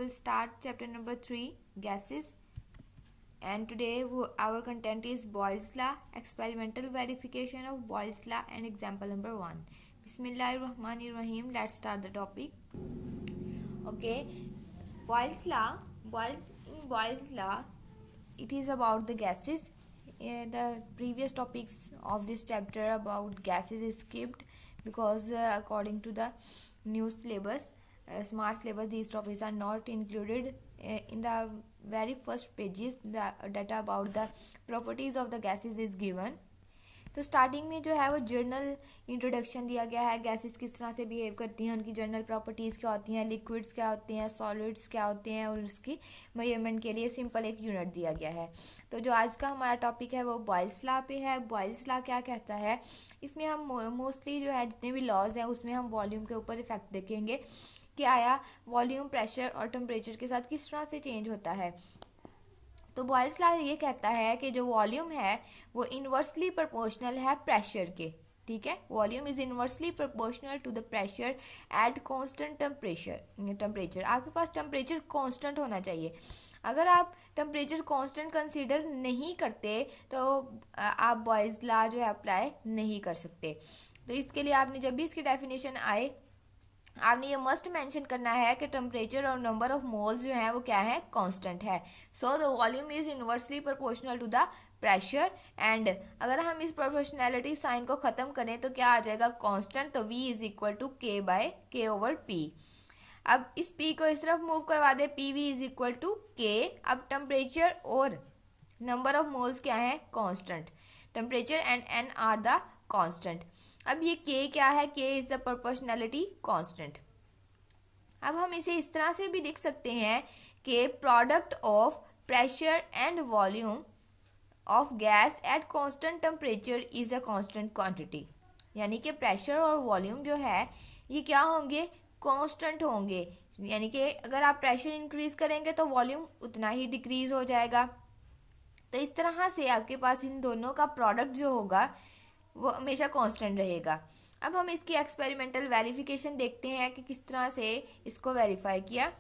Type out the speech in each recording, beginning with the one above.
will start chapter number 3, gases. And today our content is Boyle's law, experimental verification of Boyle's law, and example number 1. Bismillahirrahmanirrahim. Let's start the topic. Okay, Boyle's law. Boyle's law, it is about the gases. The previous topics of this chapter about gases is skipped because according to the new syllabus, smart syllabus, these topics are not included in the very first pages. The data about the properties of the gases is given. तो starting में जो है वो journal introduction दिया गया है, gases किस तरह से बिहेव करती हैं, उनकी जर्नल प्रॉपर्टीज़ क्या होती हैं, लिक्विड्स क्या होते हैं, सॉलिड्स क्या होते हैं, और उसकी मेजरमेंट के लिए सिंपल एक यूनिट दिया गया है. तो जो आज का हमारा टॉपिक है वो बॉयल्स लॉ पे है. बॉयल्स लॉ क्या कहता है, इसमें हम मोस्टली जो है जितने भी लॉज हैं उसमें हम वॉल्यूम के ऊपर इफेक्ट देखेंगे कि आया वॉल्यूम प्रेशर और टेम्परेचर के साथ किस तरह से चेंज होता है. तो बॉयल्स लॉ ये कहता है कि जो वॉल्यूम है वो इन्वर्सली प्रोपोर्शनल है प्रेशर के. ठीक है, volume is inversely proportional to the pressure at constant temperature. आपके पास टेम्परेचर कांस्टेंट होना चाहिए. अगर आप टेम्परेचर कांस्टेंट कंसीडर नहीं करते तो आप बॉयल्स लॉ जो है अप्लाई नहीं कर सकते. तो इसके लिए आपने जब भी इसकी डेफिनेशन आए आपने ये मस्ट मेंशन करना है कि टेम्परेचर और नंबर ऑफ मोल्स जो है वो क्या है, कांस्टेंट है. So the volume is inversely proportional to the pressure. And अगर हम इस प्रोपोर्शनैलिटी साइन को खत्म करें तो क्या आ जाएगा, कांस्टेंट. तो V is equal to K by K over P. अब इस P को इस तरफ मूव करवा दे, PV is equal to K. अब टेम्परेचर और नंबर ऑफ मोल्स क्या है, constant. Temperature and N are the constant. अब ये K क्या है, K is the proportionality constant. अब हम इसे इस तरह से भी लिख सकते हैं कि product of pressure and volume of gas at constant temperature is a constant quantity. यानी कि प्रेशर और वॉल्यूम जो है ये क्या होंगे, कांस्टेंट होंगे. यानी कि अगर आप प्रेशर इंक्रीज करेंगे तो वॉल्यूम उतना ही डिक्रीज हो जाएगा. तो इस तरह से आपके पास इन दोनों का प्रोडक्ट जो होगा वो हमेशा कांस्टेंट रहेगा. अब हम इसकी एक्सपेरिमेंटल वेरिफिकेशन देखते हैं कि किस तरह से इसको वेरीफाई किया.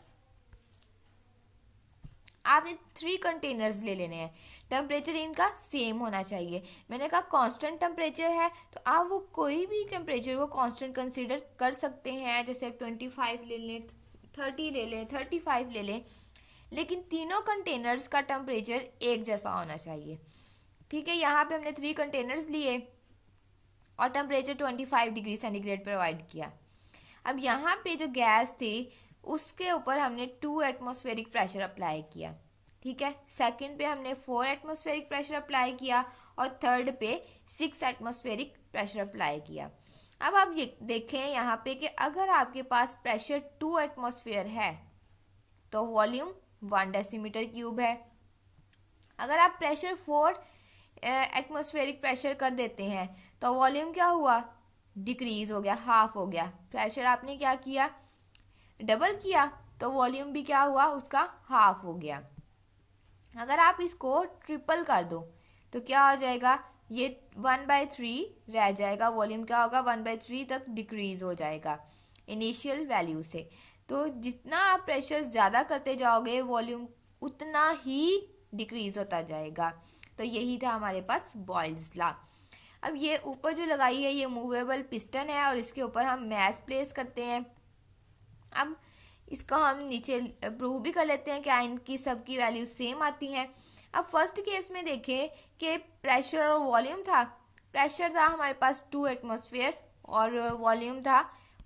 आपने 3 कंटेनर्स ले लेने हैं. टेम्परेचर इनका सेम होना चाहिए. मैंने कहा कांस्टेंट टेम्परेचर है तो आप वो कोई भी टेम्परेचर वो कांस्टेंट कंसीडर कर सकते हैं. जैसे 25 ले लें, 30 ले लें, 35 ले लें, लेकिन तीनों कंटेनर्स का टेम्परेचर एक जैसा होना चाहिए. ठीक है, यहाँ पे हमने 3 कंटेनर्स लिए और टेम्परेचर 25 डिग्री सेंटीग्रेड प्रोवाइड किया. अब यहाँ पे जो गैस थी उसके ऊपर हमने 2 एटमॉस्फेरिक प्रेशर अप्लाई किया. ठीक है, सेकंड पे हमने 4 एटमॉस्फेरिक प्रेशर अप्लाई किया और थर्ड पे 6 एटमॉस्फेरिक प्रेशर अप्लाई किया. अब आप ये देखें यहाँ पे कि अगर आपके पास प्रेशर 2 एटमॉस्फेयर है तो वॉल्यूम 1 डेसीमीटर क्यूब है. अगर आप प्रेशर 4 एटमॉस्फेरिक प्रेशर कर देते हैं तो वॉल्यूम क्या हुआ, डिक्रीज हो गया, हाफ हो गया. प्रेशर आपने क्या किया, डबल किया, तो वॉल्यूम भी क्या हुआ, उसका हाफ हो गया. अगर आप इसको ट्रिपल कर दो तो क्या हो जाएगा, ये 1/3 रह जाएगा. वॉल्यूम क्या होगा, 1/3 तक डिक्रीज हो जाएगा इनिशियल वैल्यू से. तो जितना आप प्रेशर ज़्यादा करते जाओगे वॉल्यूम उतना ही डिक्रीज होता जाएगा. तो यही था हमारे पास बॉयल्स लॉ. अब ये ऊपर जो लगाई है ये मूवेबल पिस्टन है और इसके ऊपर हम मैस प्लेस करते हैं. अब इसको हम नीचे प्रूव भी कर लेते हैं कि इनकी सबकी वैल्यू सेम आती हैं. अब फर्स्ट केस में देखें कि प्रेशर और वॉल्यूम था. प्रेशर था हमारे पास 2 एटमॉस्फेयर और वॉल्यूम था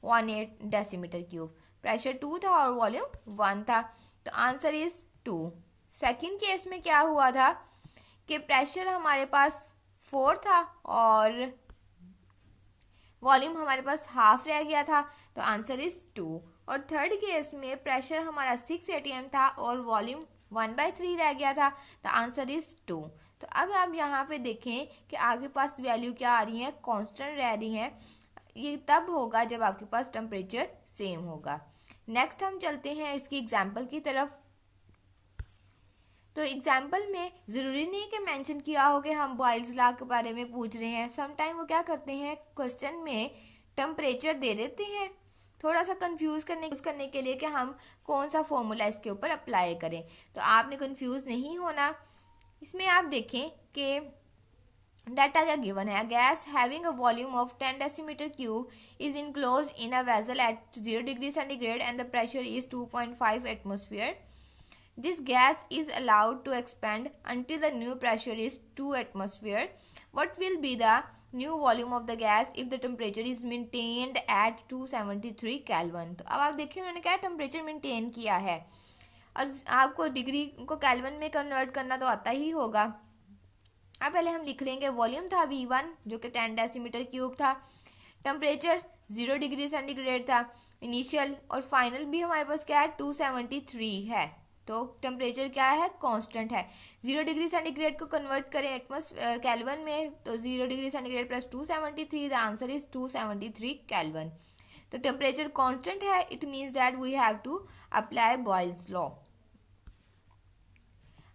18 डेसीमीटर क्यूब. प्रेशर 2 था और वॉल्यूम 1 था, तो आंसर इज 2. सेकेंड केस में क्या हुआ था कि प्रेशर हमारे पास 4 था और वॉल्यूम हमारे पास हाफ रह गया था, तो आंसर इज 2. और थर्ड केस में प्रेशर हमारा 6 atm था और वॉल्यूम 1/3 रह गया था, तो आंसर इज 2. तो अब आप यहाँ पे देखें कि आपके पास वैल्यू क्या आ रही है, कांस्टेंट रह रही है. ये तब होगा जब आपके पास टेम्परेचर सेम होगा. नेक्स्ट हम चलते हैं इसकी एग्जाम्पल की तरफ. तो एग्जाम्पल में ज़रूरी नहीं कि मेंशन किया हो कि हम बॉयल्स लॉ के बारे में पूछ रहे हैं. समटाइम वो क्या करते हैं, क्वेश्चन में टेम्परेचर दे देते हैं थोड़ा सा कंफ्यूज करने के लिए कि हम कौन सा फॉर्मूला इसके ऊपर अप्लाई करें। तो आपने कंफ्यूज नहीं होना। इसमें आप देखें कि डाटा क्या गिवन है। Gas having a volume of 10 decimetre cube is enclosed in a vessel eight 0 degree centigrade and the pressure is 2.5 atmosphere. This gas is allowed to expand until the new pressure is 2 atmosphere. What will be the new volume of the gas if the temperature is maintained at 273 Kelvin? तो अब आप देखिए उन्होंने क्या temperature maintain किया है और आपको डिग्री को केल्विन में कन्वर्ट करना तो आता ही होगा। अब पहले हम लिख लेंगे वॉल्यूम था V1 जो कि 10 डेसीमीटर क्यूब था, टेम्परेचर 0 डिग्री सेंटीग्रेड था इनिशियल, और फाइनल भी हमारे पास क्या है 273 है। तो टेम्परेचर क्या है कांस्टेंट है। 0 डिग्री सेंटीग्रेड को कन्वर्ट करें केल्विन में तो 0 degree centigrade plus 273, the answer is 273 kelvin. तो टेम्परेचर कांस्टेंट है, it means that we have to apply Boyle's law.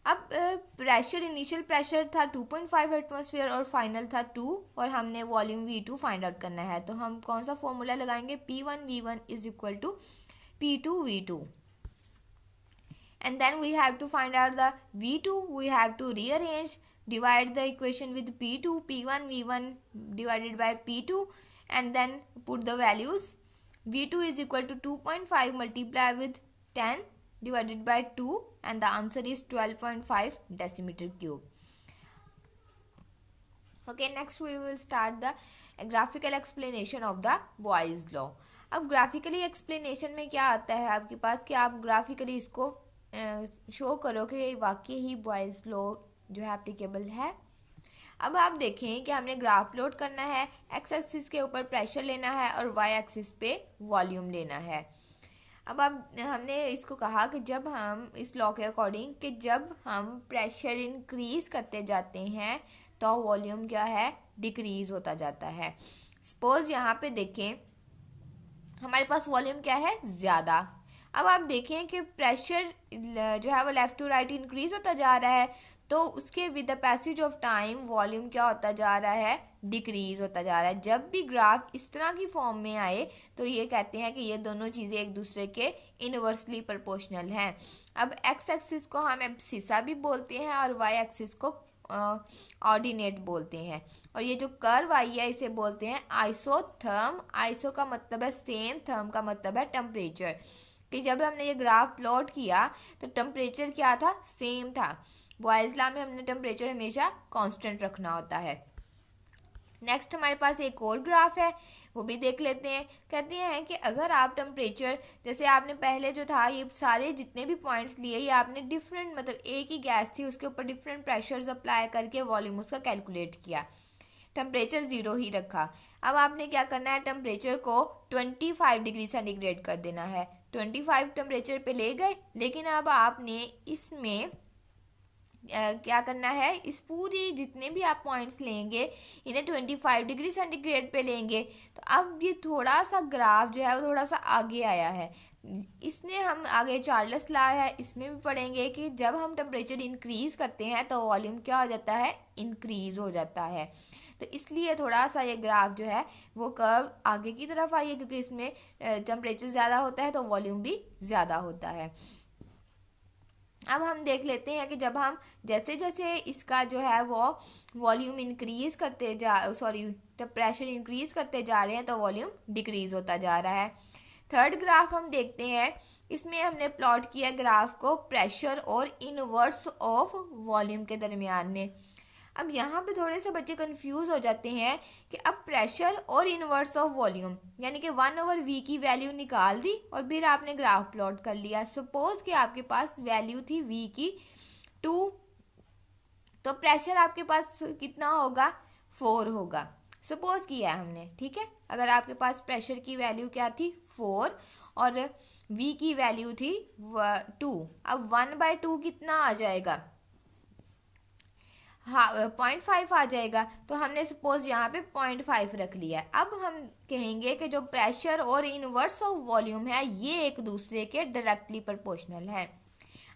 अब प्रेशर इनिशियल प्रेशर था 2.5 एटमॉस्फेयर और फाइनल था 2, और हमने वॉल्यूम V2 फाइंड आउट करना है। तो हम कौन सा फॉर्मूला लगाएंगे, P1V1 is equal to P2V2, and then we have to find out the V2. We have to rearrange, divide the equation with P2, P1 V1 divided by P2, and then put the values. V2 is equal to 2.5 multiplied with 10 divided by 2, and the answer is 12.5 decimeter cube. Okay, next we will start the graphical explanation of the Boyle's law. अब graphically explanation में क्या आता है आपके पास कि आप graphically इसको show करो कि वाकई ही बॉयल्स लॉ जो है एप्लीकेबल है। अब आप देखें कि हमने ग्राफ प्लॉट करना है, एक्स एक्सिस के ऊपर प्रेशर लेना है और वाई एक्सिस पे वॉल्यूम लेना है। अब हमने इसको कहा कि जब हम इस लॉ के अकॉर्डिंग कि जब हम प्रेशर इंक्रीज करते जाते हैं तो वॉल्यूम क्या है डिक्रीज होता जाता है। सपोज यहाँ पे देखें हमारे पास वॉल्यूम क्या है ज़्यादा। अब आप देखें कि प्रेशर जो है वो लेफ्ट टू राइट इंक्रीज होता जा रहा है, तो उसके with the passage of time volume क्या होता जा रहा है डिक्रीज होता जा रहा है। जब भी ग्राफ इस तरह की फॉर्म में आए तो ये कहते हैं कि ये दोनों चीज़ें एक दूसरे के इनवर्सली प्रोपोर्शनल हैं। अब एक्स एक्सिस को हम एब्सिसा भी बोलते हैं और वाई एक्सिस को ऑर्डिनेट बोलते हैं, और ये जो कर्व आई है इसे बोलते हैं आइसोथर्म। आइसो का मतलब है सेम, थर्म का मतलब है टेम्परेचर। कि जब हमने ये ग्राफ प्लॉट किया तो टेम्परेचर क्या था सेम था। बॉयल्स लॉ में हमने टेम्परेचर हमेशा कांस्टेंट रखना होता है। नेक्स्ट हमारे पास एक और ग्राफ है वो भी देख लेते हैं। कहते हैं कि अगर आप टेम्परेचर जैसे आपने पहले जो था ये सारे जितने भी पॉइंट्स लिए ये आपने डिफरेंट मतलब एक ही गैस थी उसके ऊपर डिफरेंट प्रेशर्स अप्लाई करके वॉल्यूम उसका कैलकुलेट किया, टेम्परेचर 0 ही रखा। अब आपने क्या करना है टेम्परेचर को 25 डिग्री सेंटीग्रेड कर देना है। 25 टेम्परेचर पे ले गए, लेकिन अब आपने इसमें क्या करना है इस पूरी जितने भी आप पॉइंट्स लेंगे इन्हें 25 डिग्री सेंटीग्रेड पे लेंगे। तो अब ये थोड़ा सा ग्राफ जो है वो थोड़ा सा आगे आया है। इसने हम आगे चार्ल्स लॉ है इसमें भी पढ़ेंगे कि जब हम टेम्परेचर इंक्रीज करते हैं तो वॉल्यूम क्या हो जाता है इंक्रीज हो जाता है। तो इसलिए थोड़ा सा ये ग्राफ जो है वो कर्व आगे की तरफ आई है क्योंकि इसमें टेम्परेचर ज़्यादा होता है तो वॉल्यूम भी ज़्यादा होता है। अब हम देख लेते हैं कि जब हम जैसे जैसे इसका जो है वो वॉल्यूम इंक्रीज करते जब प्रेशर इंक्रीज करते जा रहे हैं तो वॉल्यूम डिक्रीज होता जा रहा है। थर्ड ग्राफ हम देखते हैं, इसमें हमने प्लॉट किया ग्राफ को प्रेशर और इनवर्स ऑफ वॉल्यूम के दरमियान में। अब यहाँ पे थोड़े से बच्चे कंफ्यूज हो जाते हैं कि अब प्रेशर और इनवर्स ऑफ वॉल्यूम यानी कि 1/v की वैल्यू निकाल दी और फिर आपने ग्राफ प्लॉट कर लिया। सपोज कि आपके पास वैल्यू थी v की 2, तो प्रेशर आपके पास कितना होगा 4 होगा। सपोज किया है हमने, ठीक है। अगर आपके पास प्रेशर की वैल्यू क्या थी 4 और v की वैल्यू थी 2, अब 1/2 कितना आ जाएगा, हाँ 0.5 आ जाएगा। तो हमने सपोज यहाँ पे 0.5 रख लिया है। अब हम कहेंगे कि जो प्रेशर और इनवर्स ऑफ वॉल्यूम है ये एक दूसरे के डायरेक्टली प्रोपोर्शनल है।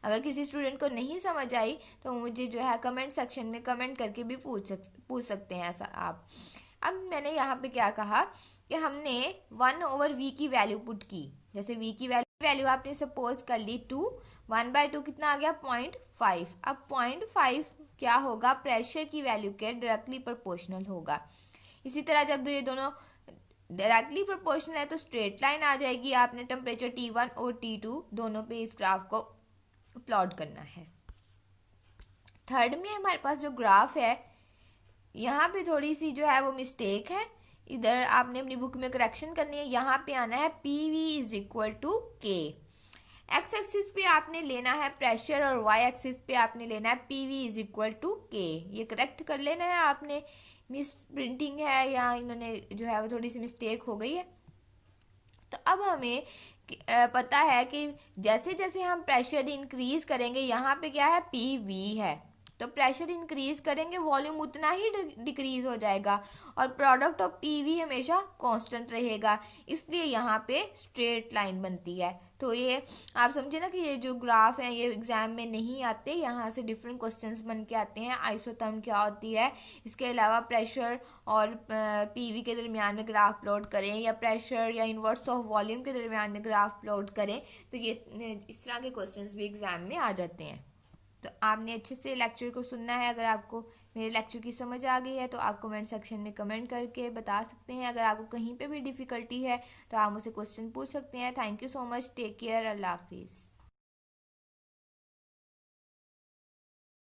अगर किसी स्टूडेंट को नहीं समझ आई तो मुझे जो है कमेंट सेक्शन में कमेंट करके भी पूछ सकते हैं ऐसा आप। अब मैंने यहाँ पे क्या कहा कि हमने 1/v की वैल्यू पुट की। जैसे v की वैल्यू आपने सपोज कर ली 2, 1/2 कितना आ गया 0.5। अब 0.5 क्या होगा, प्रेशर की वैल्यू के डायरेक्टली प्रोपोर्शनल होगा। इसी तरह जब ये दोनों डायरेक्टली प्रोपोर्शनल है तो स्ट्रेट लाइन आ जाएगी। आपने टेम्परेचर T1 और T2 दोनों पे इस ग्राफ को प्लॉट करना है। थर्ड में हमारे पास जो ग्राफ है, यहाँ पे थोड़ी सी जो है वो मिस्टेक है, इधर आपने अपनी बुक में करेक्शन करनी है। यहाँ पे आना है PV इज इक्वल टू के। एक्स एक्सिस पे आपने लेना है प्रेशर और वाई एक्सिस पे आपने लेना है PV इज इक्वल टू के। ये करेक्ट कर लेना है आपने, मिस प्रिंटिंग है या इन्होंने जो है वो थोड़ी सी मिस्टेक हो गई है। तो अब हमें पता है कि जैसे जैसे हम प्रेशर इंक्रीज करेंगे, यहाँ पे क्या है PV है, तो प्रेशर इंक्रीज करेंगे वॉल्यूम उतना ही डिक्रीज हो जाएगा और प्रोडक्ट ऑफ PV हमेशा कांस्टेंट रहेगा, इसलिए यहाँ पे स्ट्रेट लाइन बनती है। तो ये आप समझे ना कि ये जो ग्राफ है ये एग्जाम में नहीं आते, यहाँ से डिफरेंट क्वेश्चंस बन के आते हैं। आइसोथर्म क्या होती है, इसके अलावा प्रेशर और PV के दरमियान में ग्राफ प्लॉट करें, या प्रेशर या इनवर्स ऑफ वॉल्यूम के दरमियान में ग्राफ प्लॉट करें, तो ये इस तरह के क्वेश्चंस भी एग्जाम में आ जाते हैं। तो आपने अच्छे से लेक्चर को सुनना है। अगर आपको मेरे लेक्चर की समझ आ गई है तो आप कमेंट सेक्शन में कमेंट करके बता सकते हैं। अगर आपको कहीं पे भी डिफ़िकल्टी है तो आप मुझसे क्वेश्चन पूछ सकते हैं। Thank you so much, take care, अल्लाह हाफिज़।